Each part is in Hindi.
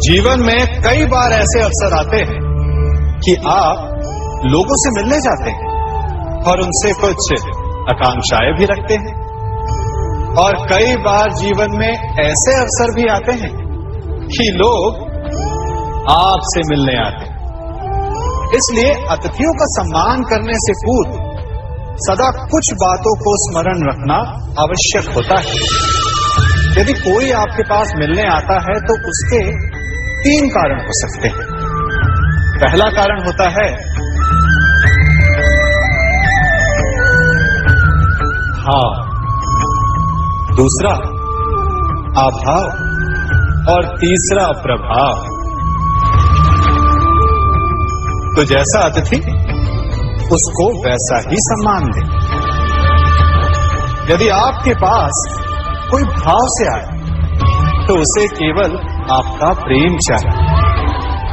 जीवन में कई बार ऐसे अवसर आते हैं कि आप लोगों से मिलने जाते हैं और उनसे कुछ आकांक्षाएं भी रखते हैं, और कई बार जीवन में ऐसे अवसर भी आते हैं कि लोग आपसे मिलने आते हैं। इसलिए अतिथियों का सम्मान करने से पूर्व सदा कुछ बातों को स्मरण रखना आवश्यक होता है। यदि कोई आपके पास मिलने आता है तो उसके 3 कारण हो सकते हैं। पहला कारण होता है भाव, दूसरा अभाव और तीसरा प्रभाव। तो जैसा अतिथि उसको वैसा ही सम्मान दें। यदि आपके पास कोई भाव से आए तो उसे केवल आपका प्रेम चाहिए,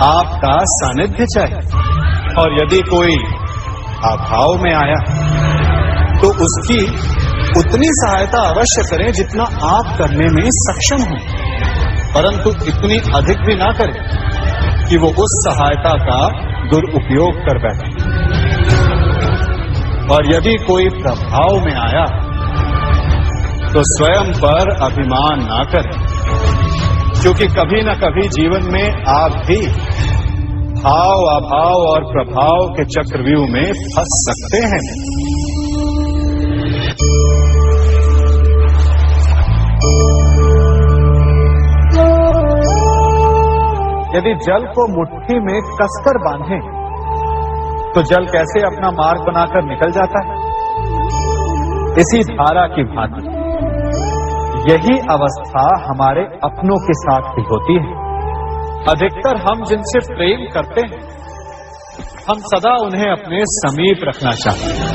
आपका सानिध्य चाहिए, और यदि कोई अभाव में आया तो उसकी उतनी सहायता अवश्य करें जितना आप करने में सक्षम हो, परंतु इतनी अधिक भी ना करें कि वो उस सहायता का दुरुपयोग कर बैठे। और यदि कोई प्रभाव में आया तो स्वयं पर अभिमान ना करें, क्योंकि कभी न कभी जीवन में आप भी भाव, अभाव और प्रभाव के चक्रव्यूह में फंस सकते हैं। यदि जल को मुट्ठी में कसकर बांधें तो जल कैसे अपना मार्ग बनाकर निकल जाता है, इसी धारा की भांति यही अवस्था हमारे अपनों के साथ भी होती है। अधिकतर हम जिनसे प्रेम करते हैं, हम सदा उन्हें अपने समीप रखना चाहते हैं,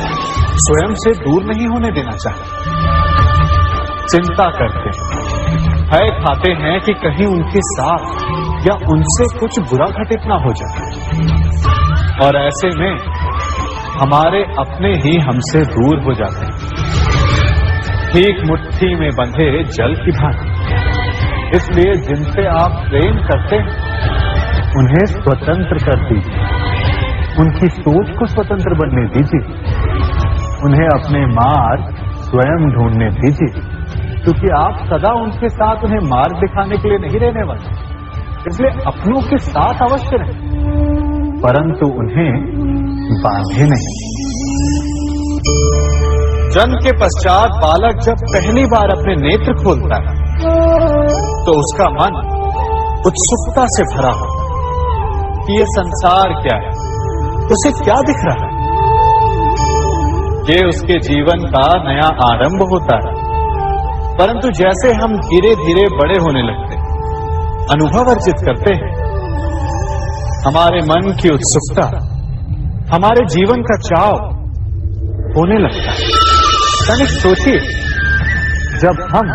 स्वयं से दूर नहीं होने देना चाहते। चिंता करते हैं, भय खाते हैं कि कहीं उनके साथ या उनसे कुछ बुरा घटित ना हो जाए, और ऐसे में हमारे अपने ही हमसे दूर हो जाते हैं, ठीक मुट्ठी में बंधे जल की भांति। इसलिए जिनसे आप प्रेम करते हैं उन्हें स्वतंत्र कर दीजिए, उनकी सोच को स्वतंत्र बनने दीजिए, उन्हें अपने मार्ग स्वयं ढूंढने दीजिए, क्योंकि आप सदा उनके साथ उन्हें मार्ग दिखाने के लिए नहीं रहने वाले। इसलिए अपनों के साथ अवश्य रहें, परंतु उन्हें बांधे नहीं। जन्म के पश्चात बालक जब पहली बार अपने नेत्र खोलता है तो उसका मन उत्सुकता से भरा होता है कि ये संसार क्या है, उसे क्या दिख रहा है। ये उसके जीवन का नया आरंभ होता है। परंतु जैसे हम धीरे धीरे बड़े होने लगते हैं, अनुभव अर्जित करते हैं, हमारे मन की उत्सुकता, हमारे जीवन का चाव होने लगता है। तनिक सोचिए, जब हम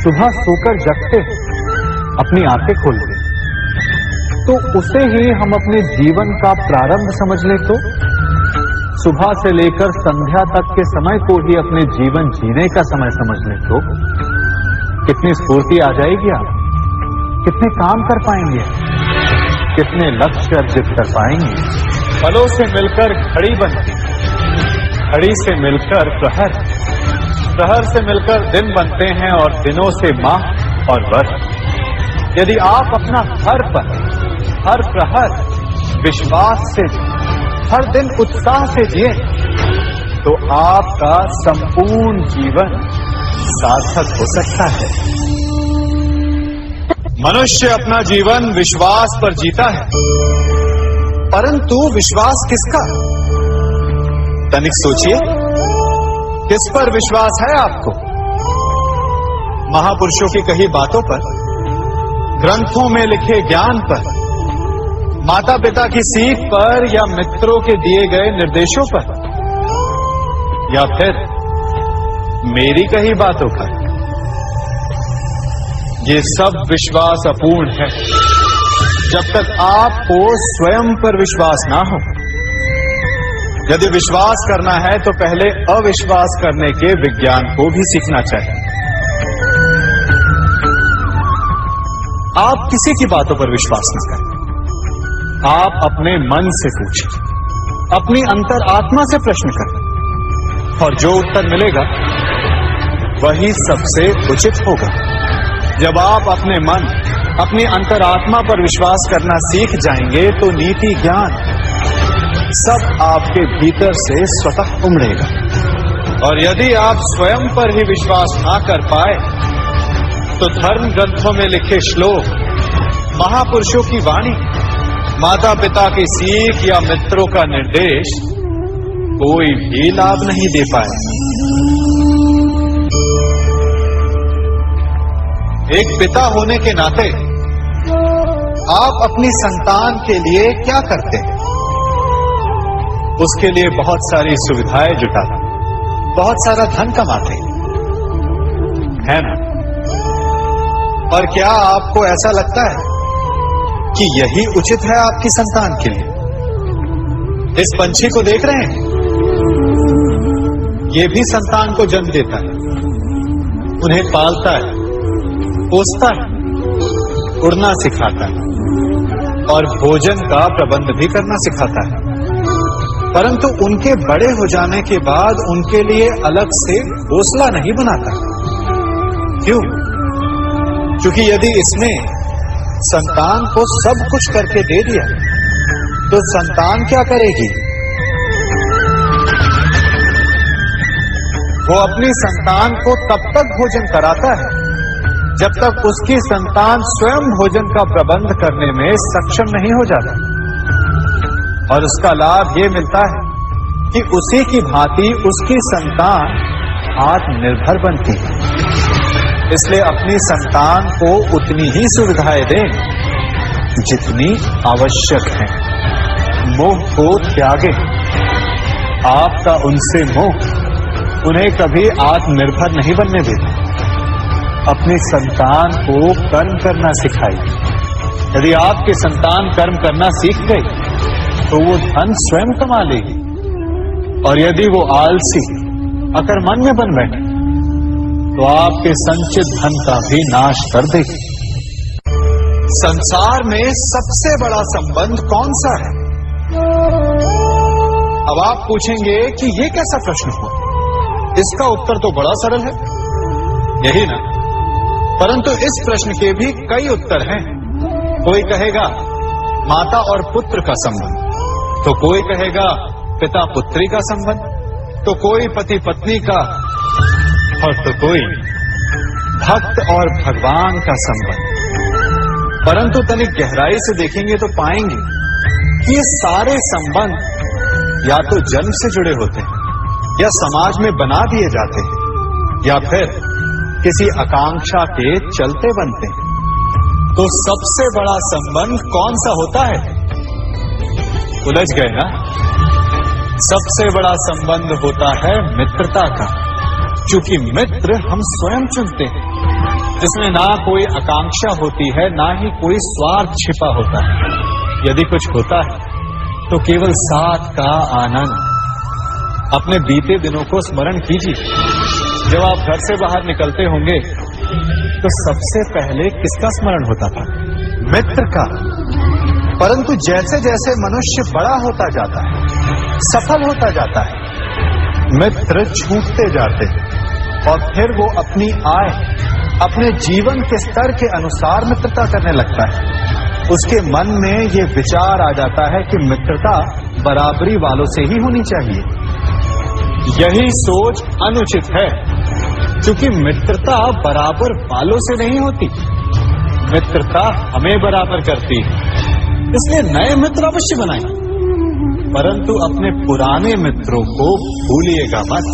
सुबह सोकर जगते हैं, अपनी आंखें खोलते हैं, तो उसे ही हम अपने जीवन का प्रारंभ समझ ले तो सुबह से लेकर संध्या तक के समय को ही अपने जीवन जीने का समय समझ ले तो कितनी स्फूर्ति आ जाएगी। आप कितने काम कर पाएंगे, कितने लक्ष्य अर्जित कर पाएंगे। फलों से मिलकर घड़ी बनती, घड़ी से मिलकर प्रहर, प्रहर से मिलकर दिन बनते हैं, और दिनों से माह और वर्ष। यदि आप अपना हर पल, हर प्रहर विश्वास से, हर दिन उत्साह से जिए तो आपका संपूर्ण जीवन सार्थक हो सकता है। मनुष्य अपना जीवन विश्वास पर जीता है, परंतु विश्वास किसका? तनिक सोचिए, किस पर विश्वास है आपको? महापुरुषों की कही बातों पर, ग्रंथों में लिखे ज्ञान पर, माता पिता की सीख पर, या मित्रों के दिए गए निर्देशों पर, या फिर मेरी कही बातों पर? ये सब विश्वास अपूर्ण है जब तक आपको स्वयं पर विश्वास ना हो। यदि विश्वास करना है तो पहले अविश्वास करने के विज्ञान को भी सीखना चाहिए। आप किसी की बातों पर विश्वास न करें। आप अपने मन से पूछें, अपनी अंतरात्मा से प्रश्न करें, और जो उत्तर मिलेगा वही सबसे उचित होगा। जब आप अपने मन, अपनी अंतरात्मा पर विश्वास करना सीख जाएंगे तो नीति ज्ञान सब आपके भीतर से स्वतः उमड़ेगा। और यदि आप स्वयं पर ही विश्वास ना कर पाए तो धर्म ग्रंथों में लिखे श्लोक, महापुरुषों की वाणी, माता पिता की सीख या मित्रों का निर्देश कोई भी लाभ नहीं दे पाए। एक पिता होने के नाते आप अपनी संतान के लिए क्या करते हैं? उसके लिए बहुत सारी सुविधाएं जुटाते, बहुत सारा धन कमाते हैं ना? और क्या आपको ऐसा लगता है कि यही उचित है आपकी संतान के लिए? इस पंछी को देख रहे हैं, ये भी संतान को जन्म देता है, उन्हें पालता है, पोसता है, उड़ना सिखाता है और भोजन का प्रबंध भी करना सिखाता है। परंतु उनके बड़े हो जाने के बाद उनके लिए अलग से घोंसला नहीं बनाता। क्यों? क्योंकि यदि इसने संतान को सब कुछ करके दे दिया तो संतान क्या करेगी? वो अपनी संतान को तब तक भोजन कराता है जब तक उसकी संतान स्वयं भोजन का प्रबंध करने में सक्षम नहीं हो जाता। और उसका लाभ ये मिलता है कि उसी की भांति उसकी संतान आत्मनिर्भर बनती है। इसलिए अपनी संतान को उतनी ही सुविधाएं दें जितनी आवश्यक है। मोह को त्यागे। आपका उनसे मोह उन्हें कभी आत्मनिर्भर नहीं बनने देता। अपनी संतान को कर्म करना सिखाइए। यदि आपकी संतान कर्म करना सीख गई तो वो धन स्वयं कमा लेगी, और यदि वो आलसी, अकर्मण्य बन बैठे तो आपके संचित धन का भी नाश कर देगी। संसार में सबसे बड़ा संबंध कौन सा है? अब आप पूछेंगे कि ये कैसा प्रश्न हुआ? इसका उत्तर तो बड़ा सरल है, यही ना? परंतु इस प्रश्न के भी कई उत्तर हैं। कोई कहेगा माता और पुत्र का संबंध, तो कोई कहेगा पिता पुत्री का संबंध, तो कोई पति पत्नी का, और तो कोई भक्त और भगवान का संबंध। परंतु तनिक गहराई से देखेंगे तो पाएंगे कि ये सारे संबंध या तो जन्म से जुड़े होते हैं, या समाज में बना दिए जाते हैं, या फिर किसी आकांक्षा के चलते बनते हैं। तो सबसे बड़ा संबंध कौन सा होता है? उलझ गए ना? सबसे बड़ा संबंध होता है मित्रता का, क्योंकि मित्र हम स्वयं चुनते हैं, जिसमें ना कोई आकांक्षा होती है, ना ही कोई स्वार्थ छिपा होता है। यदि कुछ होता है तो केवल साथ का आनंद। अपने बीते दिनों को स्मरण कीजिए। जब आप घर से बाहर निकलते होंगे तो सबसे पहले किसका स्मरण होता था? मित्र का। परंतु जैसे जैसे मनुष्य बड़ा होता जाता है, सफल होता जाता है, मित्र छूटते जाते हैं, और फिर वो अपनी आय, अपने जीवन के स्तर के अनुसार मित्रता करने लगता है। उसके मन में ये विचार आ जाता है कि मित्रता बराबरी वालों से ही होनी चाहिए। यही सोच अनुचित है, क्योंकि मित्रता बराबर वालों से नहीं होती, मित्रता हमें बराबर करती है। इसलिए नए मित्र अवश्य बनाएं, परंतु अपने पुराने मित्रों को भूलिएगा मत।